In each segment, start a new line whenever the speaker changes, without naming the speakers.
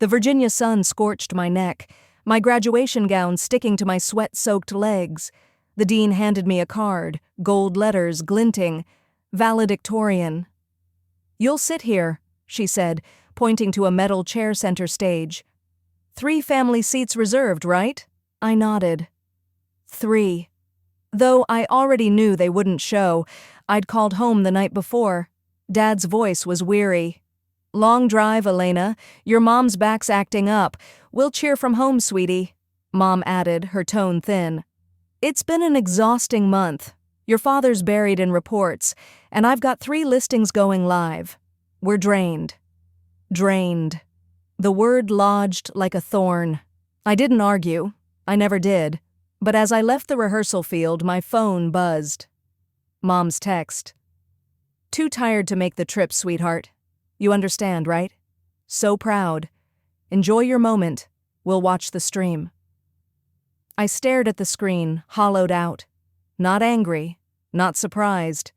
The Virginia sun scorched my neck, my graduation gown sticking to my sweat-soaked legs. The dean handed me a card, gold letters glinting, Valedictorian. "You'll sit here," she said, pointing to a metal chair center stage. 3 family seats reserved, right? I nodded. 3. Though I already knew they wouldn't show. I'd called home the night before. Dad's voice was weary. "Long drive, Elena. Your mom's back's acting up. We'll cheer from home, sweetie," Mom added, her tone thin. "It's been an exhausting month. Your father's buried in reports, and I've got 3 listings going live. We're drained." Drained. The word lodged like a thorn. I didn't argue. I never did. But as I left the rehearsal field, my phone buzzed. Mom's text. "Too tired to make the trip, sweetheart. You understand, right? So proud. Enjoy your moment. We'll watch the stream." I stared at the screen, hollowed out. Not angry, not surprised.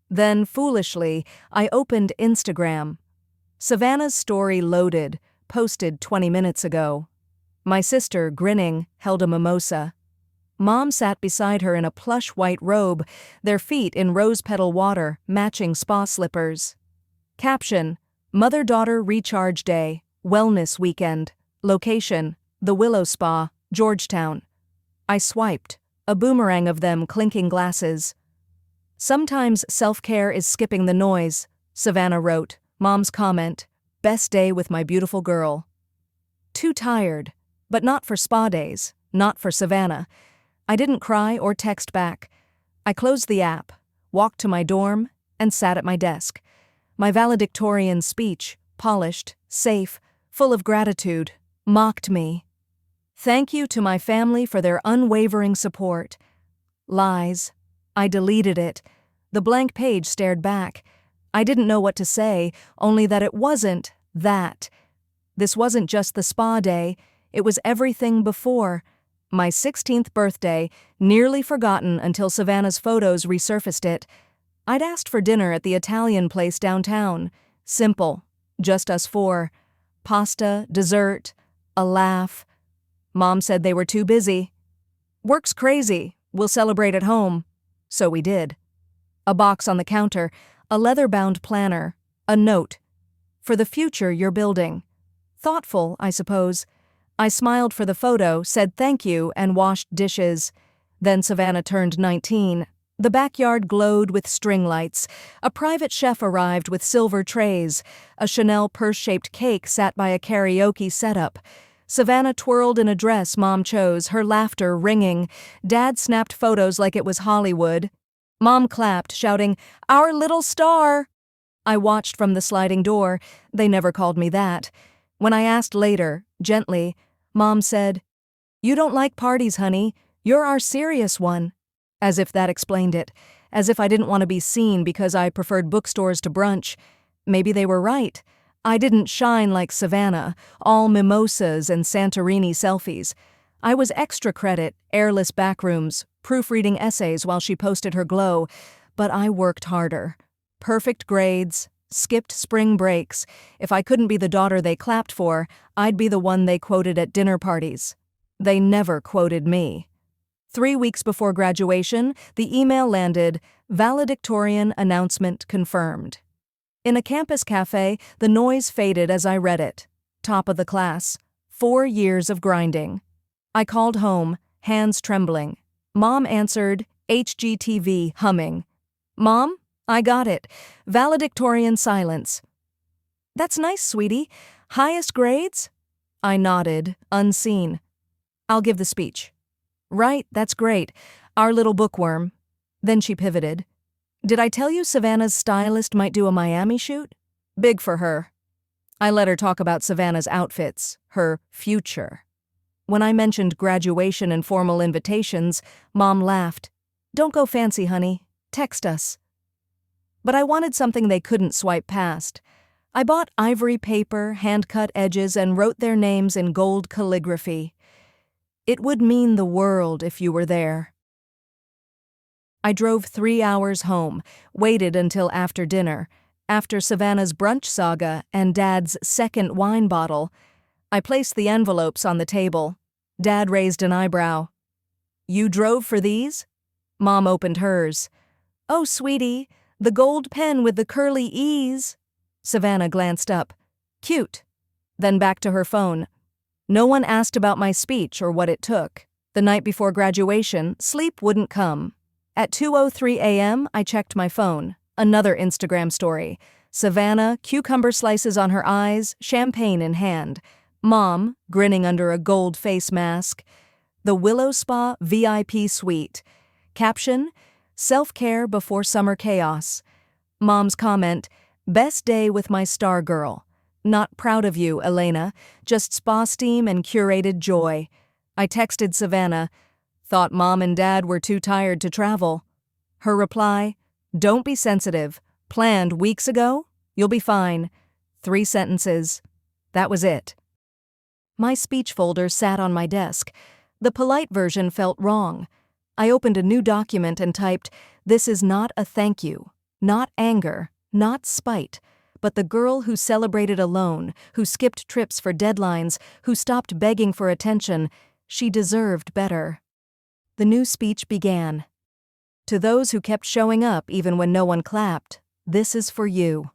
Then, foolishly, I opened Instagram. Savannah's story loaded, posted 20 minutes ago. My sister, grinning, held a mimosa. Mom sat beside her in a plush white robe, their feet in rose-petal water, matching spa slippers. Caption: Mother-daughter recharge day, wellness weekend. Location: the Willow Spa, Georgetown. I swiped, a boomerang of them clinking glasses. "Sometimes self-care is skipping the noise," Savannah wrote. Mom's comment: "Best day with my beautiful girl." Too tired, but not for spa days, not for Savannah. I didn't cry or text back. I closed the app, walked to my dorm, and sat at my desk. My valedictorian speech, polished, safe, full of gratitude, mocked me. Thank you to my family for their unwavering support. Lies. I deleted it. The blank page stared back. I didn't know what to say, only that it wasn't that. This wasn't just the spa day, it was everything before. My 16th birthday, nearly forgotten until Savannah's photos resurfaced it. I'd asked for dinner at the Italian place downtown. Simple, just us 4. Pasta, dessert, a laugh. Mom said they were too busy. "Work's crazy, we'll celebrate at home." So we did. A box on the counter, a leather-bound planner, a note. "For the future you're building." Thoughtful, I suppose. I smiled for the photo, said thank you, and washed dishes. Then Savannah turned 19. The backyard glowed with string lights. A private chef arrived with silver trays. A Chanel purse-shaped cake sat by a karaoke setup. Savannah twirled in a dress Mom chose, her laughter ringing. Dad snapped photos like it was Hollywood. Mom clapped, shouting, "Our little star!" I watched from the sliding door. They never called me that. When I asked later, gently, Mom said, "You don't like parties, honey. You're our serious one." As if that explained it. As if I didn't want to be seen because I preferred bookstores to brunch. Maybe they were right. I didn't shine like Savannah, all mimosas and Santorini selfies. I was extra credit, airless backrooms, proofreading essays while she posted her glow. But I worked harder. Perfect grades, skipped spring breaks. If I couldn't be the daughter they clapped for, I'd be the one they quoted at dinner parties. They never quoted me. 3 weeks before graduation, the email landed, "Valedictorian announcement confirmed." In a campus cafe, the noise faded as I read it. Top of the class. 4 years of grinding. I called home, hands trembling. Mom answered, HGTV humming. "Mom, I got it. Valedictorian silence." "That's nice, sweetie. Highest grades?" I nodded, unseen. "I'll give the speech." "Right, that's great. Our little bookworm." Then she pivoted. "Did I tell you Savannah's stylist might do a Miami shoot? Big for her." I let her talk about Savannah's outfits, her future. When I mentioned graduation and formal invitations, Mom laughed. "Don't go fancy, honey. Text us." But I wanted something they couldn't swipe past. I bought ivory paper, hand-cut edges, and wrote their names in gold calligraphy. "It would mean the world if you were there." I drove 3 hours home, waited until after dinner, after Savannah's brunch saga and Dad's second wine bottle. I placed the envelopes on the table. Dad raised an eyebrow. You drove for these? Mom opened hers. Oh, sweetie, the gold pen with the curly E's. Savannah glanced up. Cute. Then back to her phone. No one asked about my speech or what it took. The night before graduation, sleep wouldn't come. At 2:03 a.m., I checked my phone. Another Instagram story. Savannah, cucumber slices on her eyes, champagne in hand. Mom, grinning under a gold face mask. The Willow Spa VIP suite. Caption, self-care before summer chaos. Mom's comment, best day with my star girl. Not proud of you, Elena, just spa steam and curated joy. I texted Savannah, thought Mom and Dad were too tired to travel. Her reply, don't be sensitive. Planned weeks ago? You'll be fine. 3 sentences. That was it. My speech folder sat on my desk. The polite version felt wrong. I opened a new document and typed, this is not a thank you, not anger, not spite, but the girl who celebrated alone, who skipped trips for deadlines, who stopped begging for attention, she deserved better. The new speech began. To those who kept showing up even when no one clapped, this is for you.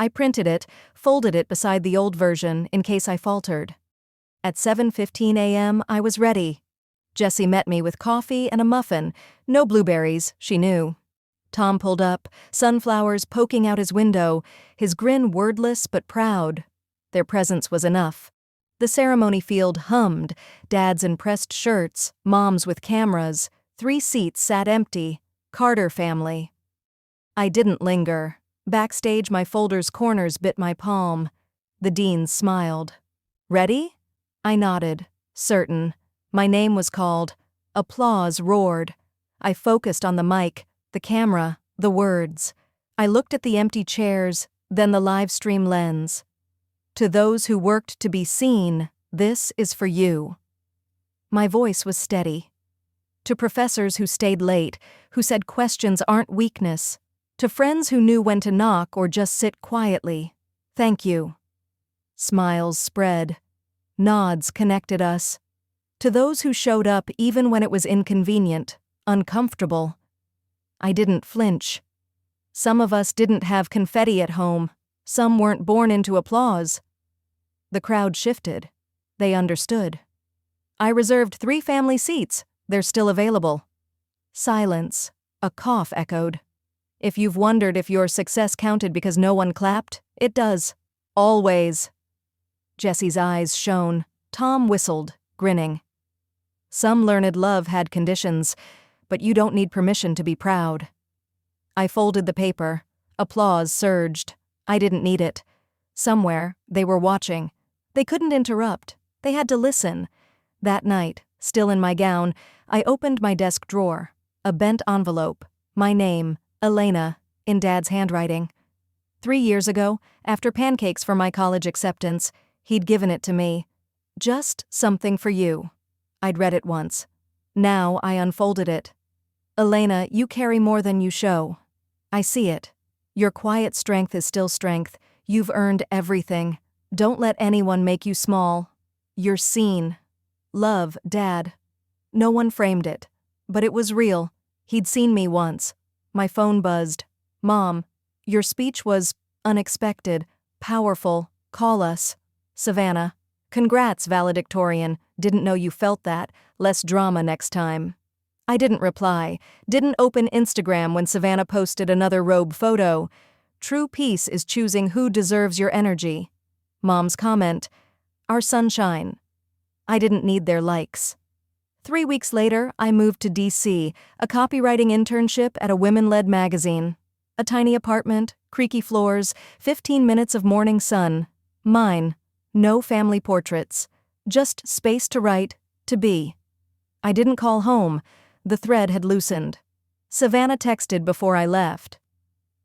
I printed it, folded it beside the old version in case I faltered. At 7:15 a.m., I was ready. Jessie met me with coffee and a muffin, no blueberries, she knew. Tom pulled up, sunflowers poking out his window, his grin wordless but proud. Their presence was enough. The ceremony field hummed, dads in pressed shirts, moms with cameras, 3 seats sat empty, Carter family. I didn't linger. Backstage, my folder's corners bit my palm. The dean smiled. Ready? I nodded, certain. My name was called. Applause roared. I focused on the mic, the camera, the words. I looked at the empty chairs, then the live stream lens. To those who worked to be seen, this is for you. My voice was steady. To professors who stayed late, who said questions aren't weakness. To friends who knew when to knock or just sit quietly, thank you. Smiles spread. Nods connected us. To those who showed up even when it was inconvenient, uncomfortable. I didn't flinch. Some of us didn't have confetti at home. Some weren't born into applause. The crowd shifted. They understood. I reserved 3 family seats. They're still available. Silence. A cough echoed. If you've wondered if your success counted because no one clapped, it does. Always. Jessie's eyes shone. Tom whistled, grinning. Some learned love had conditions, but you don't need permission to be proud. I folded the paper. Applause surged. I didn't need it. Somewhere, they were watching. They couldn't interrupt. They had to listen. That night, still in my gown, I opened my desk drawer. A bent envelope. My name, Elena, in Dad's handwriting. 3 years ago, after pancakes for my college acceptance, he'd given it to me. Just something for you. I'd read it once. Now I unfolded it. Elena, you carry more than you show. I see it. Your quiet strength is still strength. You've earned everything. Don't let anyone make you small. You're seen. Love, Dad. No one framed it. But it was real. He'd seen me once. My phone buzzed. Mom, your speech was unexpected, powerful. Call us. Savannah. Congrats, valedictorian. Didn't know you felt that. Less drama next time. I didn't reply. Didn't open Instagram when Savannah posted another robe photo. True peace is choosing who deserves your energy. Mom's comment. Our sunshine. I didn't need their likes. 3 weeks later, I moved to D.C., a copywriting internship at a women-led magazine. A tiny apartment, creaky floors, 15 minutes of morning sun. Mine. No family portraits. Just space to write, to be. I didn't call home. The thread had loosened. Savannah texted before I left.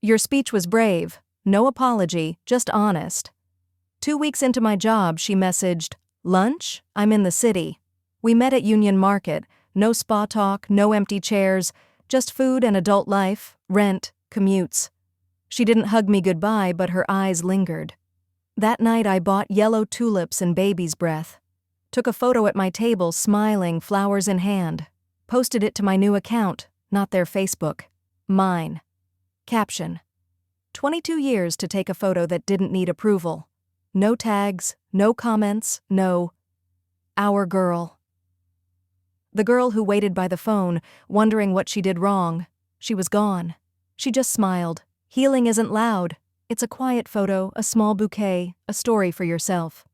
Your speech was brave. No apology, just honest. 2 weeks into my job, she messaged, lunch? I'm in the city. We met at Union Market. No spa talk, no empty chairs, just food and adult life, rent, commutes. She didn't hug me goodbye, but her eyes lingered. That night I bought yellow tulips and baby's breath. Took a photo at my table, smiling, flowers in hand. Posted it to my new account, not their Facebook. Mine. Caption: 22 years to take a photo that didn't need approval. No tags, no comments, no "our girl." The girl who waited by the phone, wondering what she did wrong. She was gone. She just smiled. Healing isn't loud. It's a quiet photo, a small bouquet, a story for yourself.